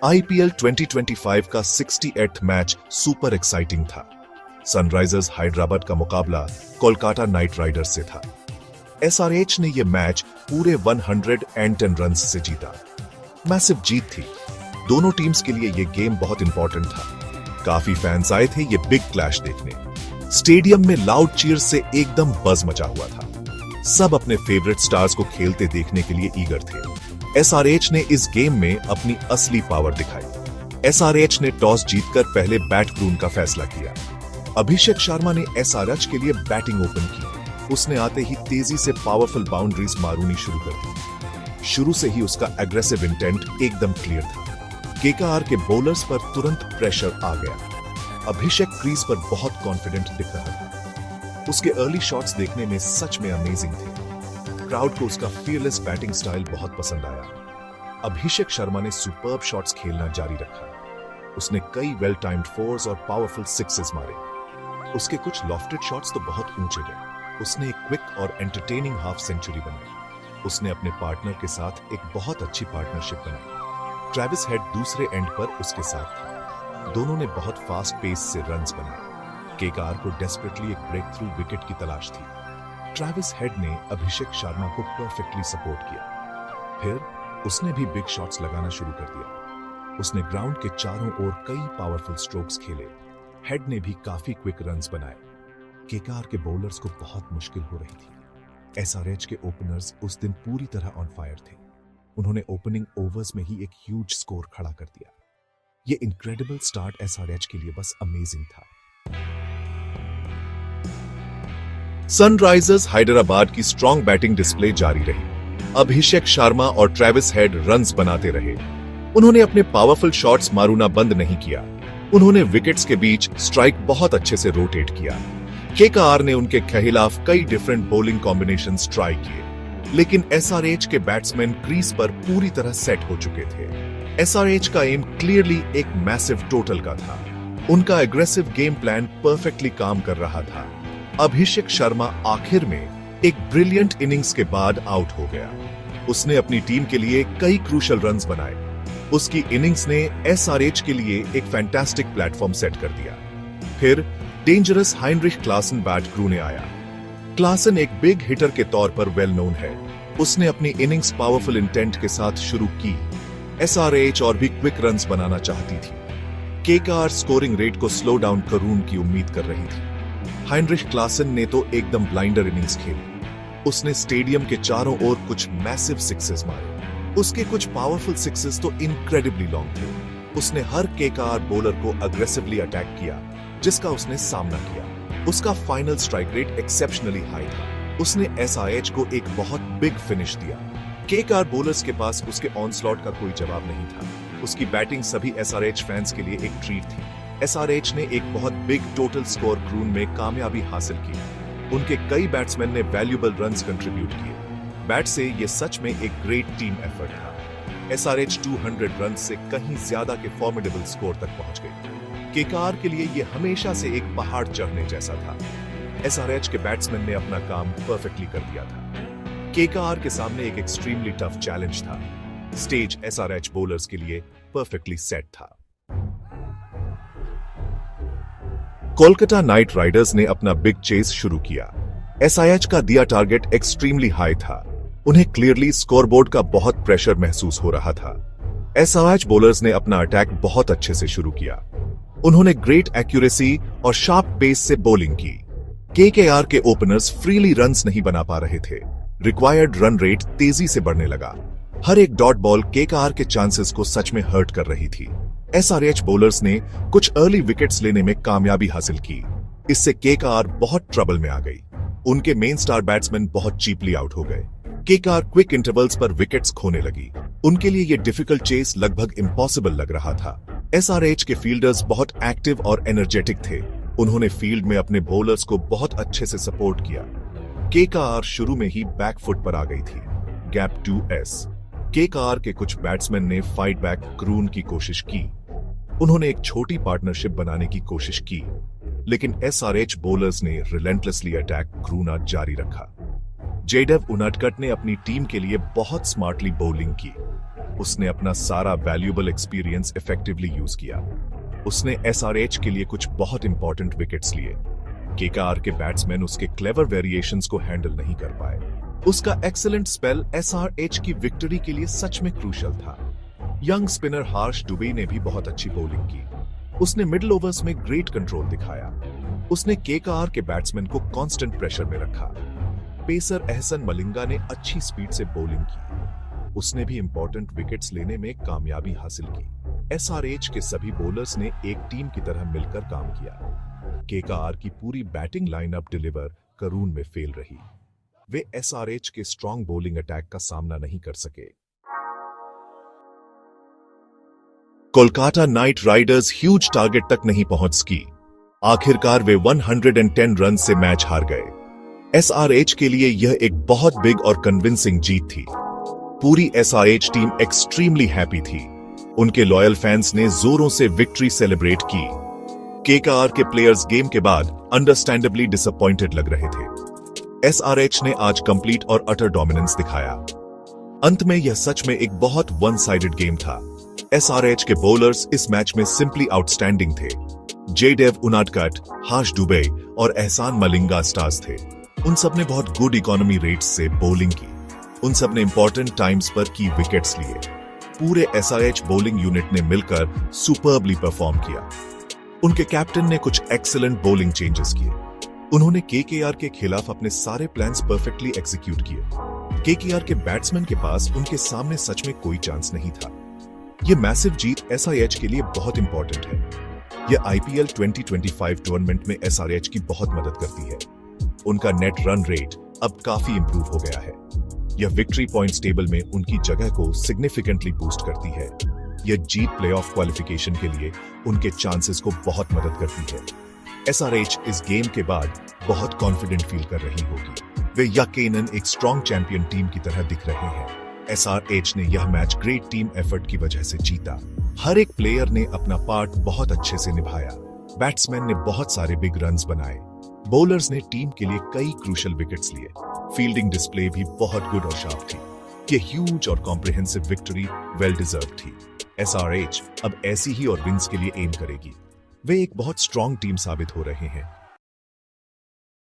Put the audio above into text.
IPL 2025 का 68th match super exciting था। Sunrisers Hyderabad का मुकाबला कोलकाता नाइट राइडर्स से था। एसआरएच ने यह मैच पूरे 110 रन से जीता। मैसिव जीत थी। दोनों टीम्स के लिए यह गेम बहुत इंपॉर्टेंट था। काफी फैंस आए थे ये बिग क्लैश देखने। स्टेडियम में लाउड चीयर्स से एकदम बज मचा हुआ था। सब अपने फेवरेट स्टार्स को खेलते देखने के लिए ईगर थे। एसआरएच ने इस गेम में अपनी असली पावर दिखाई। एसआरएच ने टॉस जीतकर पहले बैट क्रून का फैसला किया। अभिषेक शर्मा ने एसआरएच के लिए बैटिंग ओपन की। उसने आते ही तेजी से पावरफुल बाउंड्रीज मारूनी शुरू कर दी। शुरू से ही उसका एग्रेसिव इंटेंट एकदम क्लियर था। केकेआर के बॉलर्स पर तुरंत प्रेशर आ गया। अभिषेक क्रीज पर बहुत कॉन्फिडेंट दिख रहा था। उसके अर्ली शॉट्स देखने में सच में अमेजिंग थे। क्राउड को उसका फियरलेस बैटिंग स्टाइल बहुत पसंद आया। अभिषेक शर्मा ने सुपर्ब शॉट्स खेलना जारी रखा। उसने कई वेल टाइम्ड फोर्स और पावरफुल सिक्सेस मारे। उसके कुछ लॉफ्टेड शॉट्स तो बहुत ऊंचे गए। उसने एक क्विक और एंटरटेनिंग हाफ सेंचुरी बनाई। उसने अपने पार्टनर के साथ एक बहुत अच्छी पार्टनरशिप बनाई। ट्रेविस हेड दूसरे एंड पर उसके साथ था। दोनों ने बहुत फास्ट पेस से रन्स बनाए। केकेआर को डेस्परेटली एक ब्रेक थ्रू विकेट की तलाश थी। ट्रेविस हेड ने अभिषेक शर्मा को परफेक्टली सपोर्ट किया। फिर उसने भी बिग शॉट्स लगाना शुरू कर दिया। उसने ग्राउंड के चारों ओर कई पावरफुल स्ट्रोक्स खेले। हेड ने भी काफी क्विक रन्स बनाए। केकेआर के बॉलर्स को बहुत मुश्किल हो रही थी। एसआरएच के ओपनर्स उस दिन पूरी तरह ऑन फायर थे। उन्होंने ओपनिंग ओवर्स में ही एक ह्यूज स्कोर खड़ा कर दिया। ये इनक्रेडिबल स्टार्ट एसआरएच के लिए बस अमेजिंग था। सनराइजर्स हैदराबाद की स्ट्रॉन्ग बैटिंग डिस्प्ले जारी रही। अभिषेक शर्मा और ट्रेविस हेड रन्स बनाते रहे। उन्होंने अपने पावरफुल शॉट्स मारूना बंद नहीं किया। उन्होंने विकेट्स के बीच स्ट्राइक बहुत अच्छे से रोटेट किया। केकेआर ने उनके खिलाफ कई डिफरेंट बॉलिंग कॉम्बिनेशंस ट्राई किए, लेकिन एसआरएच के बैट्समैन क्रीज पर पूरी तरह सेट हो चुके थे। एसआरएच का एम क्लियरली एक मैसिव टोटल का था। उनका एग्रेसिव गेम प्लान परफेक्टली काम कर रहा था। अभिषेक शर्मा आखिर में एक ब्रिलियंट इनिंग्स के बाद आउट हो गया। उसने अपनी टीम के लिए कई क्रूशल रन्स बनाए। उसकी इनिंग्स ने एसआरएच के लिए एक फैंटास्टिक प्लेटफॉर्म सेट कर दिया। फिर डेंजरस हाइनरिश क्लासन बैट क्रू ने आया। क्लासन एक बिग हिटर के तौर पर वेल नोन है। उसने अपनी इनिंग्स पावरफुल इंटेंट के साथ शुरू की। एसआरएच और भी क्विक रन्स बनाना चाहती थी। केकेआर स्कोरिंग रेट को स्लो डाउन करून की उम्मीद कर रही थी। हाइनरिश क्लासन ने तो एकदम ब्लाइंडर इनिंग्स खेली। उसने स्टेडियम के चारों ओर कुछ मैसिव सिक्सेस मारे। उसके कुछ पावरफुल सिक्सेस तो इनक्रेडिबली लॉन्ग थे। उसने हर केकेआर बॉलर को अग्रेसिवली अटैक किया जिसका उसने सामना किया। उसका final strike rate exceptionally high था। उसने एसआरएच को एक बहुत बिग फिनिश दिया। केकेआर बॉलर्स के पास उसके ऑनस्लॉट का कोई जवाब नहीं था। उसकी बैटिंग सभी एसआरएच फैंस के लिए एक ट्रीट थी। एसआरएच ने एक बहुत बिग टोटल स्कोर क्रून में कामयाबी हासिल की। उनके कई बैट्समैन ने वैल्यूएबल रन्स कंट्रीब्यूट किए। बैट से ये सच में एक ग्रेट टीम एफर्ट था। एसआरएच 200 रन से कहीं ज्यादा के फॉर्मिडेबल स्कोर तक पहुंच गई। केकेआर के लिए यह हमेशा से एक पहाड़ चढ़ने जैसा था। एसआरएच के बैट्समैन ने अपना काम परफेक्टली कर दिया था। केकेआर के सामने एक एक्सट्रीमली टफ चैलेंज था। स्टेज एसआरएच बॉलर्स के लिए परफेक्टली सेट था। कोलकाता नाइट राइडर्स ने अपना बिग चेस शुरू किया। एसआरएच का दिया टारगेट एक्सट्रीमली हाई था। उन्हें क्लियरली स्कोरबोर्ड का बहुत प्रेशर महसूस हो रहा था। एसआरएच बॉलर्स ने अपना अटैक बहुत अच्छे से शुरू किया। उन्होंने ग्रेट एक्यूरेसी और शार्प पेस से बॉलिंग की। केकेआर के ओपनर्स फ्रीली रन्स नहीं बना पा रहे थे। रिक्वायर्ड रन रेट तेजी से बढ़ने लगा। हर एक डॉट बॉल केकेआर के चांसेस को सच में हर्ट कर रही थी। एसआरएच बॉलर्स ने कुछ अर्ली विकेट्स लेने में कामयाबी हासिल की। इससे केकेआर बहुत ट्रबल में आ गई। उनके मेन स्टार बैट्समैन बहुत चीपली आउट हो गए। केकेआर क्विक इंटरवल्स पर विकेट्स खोने लगी। उनके लिए यह डिफिकल्ट चेस लगभग इम्पॉसिबल लग रहा था। एसआरएच के फील्डर्स बहुत एक्टिव और एनर्जेटिक थे। उन्होंने फील्ड में अपने बॉलर्स को बहुत अच्छे से सपोर्ट किया। केकेआर शुरू में ही बैकफुट पर आ गई थी। Gap 2S। केकेआर के कुछ बैट्समैन ने फाइट बैक क्रून की कोशिश की। उन्होंने एक छोटी पार्टनरशिप बनाने की कोशिश की, लेकिन एसआरएच बॉलर्स ने रिलेंटलेसली अटैक क्रूना जारी रखा। जेडेव उनाडकट ने अपनी टीम के लिए बहुत स्मार्टली बॉलिंग की। उसने अपना सारा वैल्यूएबल एक्सपीरियंस इफेक्टिवली यूज किया। उसने एसआरएच के लिए कुछ बहुत इंपॉर्टेंट विकेट्स लिए। केकेआर के बैट्समैन उसके क्लेवर वेरिएशंस को हैंडल नहीं कर पाए। उसका एक्सीलेंट स्पेल एसआरएच की विक्ट्री के लिए सच में क्रूशियल था। यंग स्पिनर हर्ष दुबे ने भी बहुत अच्छी बॉलिंग की। उसने मिडिल ओवर्स में ग्रेट कंट्रोल दिखाया। उसने केकेआर के बैट्समैन को कांस्टेंट प्रेशर में रखा। पेसर एहसन मलिंगा ने अच्छी स्पीड से बॉलिंग की। उसने भी इंपॉर्टेंट विकेट्स लेने में कामयाबी हासिल की। एसआरएच के सभी बॉलर्स ने एक टीम की तरह मिलकर काम किया। केकेआर की पूरी बैटिंग लाइनअप डिलीवर करून में फेल रही। वे एसआरएच के स्ट्रॉन्ग बॉलिंग अटैक का सामना नहीं कर सके। Kolkata night Riders huge target तक नहीं पहुंच सकी। आखिरकार वे 110 रन से मैच हार गए। एसआरएच के लिए यह एक बहुत बिग और कन्विंसिंग जीत थी। पूरी एसआरएच टीम एक्सट्रीमली हैप्पी थी। उनके लॉयल फैंस ने जोरों से विक्ट्री सेलिब्रेट की। केकेआर के प्लेयर्स गेम के बाद अंडरस्टैंडेबली डिसअपॉइंटेड लग रहे थे। एसआरएच ने आज कंप्लीट और अटर डोमिनेंस दिखाया। अंत में यह सच में एक बहुत वन साइडेड गेम था। एसआरएच के बॉलर्स इस मैच में सिंपली आउटस्टैंडिंग थे। जेडेव उनाडकट, हर्ष दुबे और एहसान मलिंगा स्टार्स थे। उन सब ने बहुत गुड इकोनॉमी रेट्स से बॉलिंग की। उन सब ने इंपॉर्टेंट टाइम्स पर की विकेट्स लिए। पूरे एसआरएच बॉलिंग यूनिट ने मिलकर सुपर्बली परफॉर्म किया। उनके कैप्टन ने कुछ एक्सीलेंट बॉलिंग चेंजेस किए। उन्होंने केकेआर के खिलाफ अपने सारे प्लान्स परफेक्टली एग्जीक्यूट किए। केकेआर के बैट्समैन के पास उनके सामने सच में कोई चांस नहीं था। यह मैसिव जीत एसआरएच के लिए बहुत इंपॉर्टेंट है। यह आईपीएल 2025 टूर्नामेंट में एसआरएच की बहुत मदद करती है। उनका नेट रन रेट अब काफी इंप्रूव हो गया है। यह विक्ट्री पॉइंट्स टेबल में उनकी जगह को सिग्निफिकेंटली बूस्ट करती है। यह जीत प्लेऑफ क्वालिफिकेशन के लिए उनके चांसेस को बहुत मदद करती है। एसआरएच इस गेम के बाद बहुत कॉन्फिडेंट फील कर रही होगी। वे यकीनन एक स्ट्रॉन्ग चैंपियन टीम की तरह दिख रहे हैं। एसआरएच ने यह मैच ग्रेट टीम एफर्ट की वजह से जीता। हर एक प्लेयर ने अपना पार्ट बहुत अच्छे से निभाया। बैट्समैन ने बहुत सारे बिग रन्स बनाए। बॉलर्स ने टीम के लिए कई क्रूशियल विकेट्स लिए। फील्डिंग डिस्प्ले भी बहुत गुड और शार्प थी। यह ह्यूज और कॉम्प्रिहेंसिव विक्ट्री वेल डिजर्व थी। एसआरएच अब ऐसी ही और विन्स के लिए एम करेगी। वे एक बहुत स्ट्रॉन्ग टीम साबित हो रहे हैं।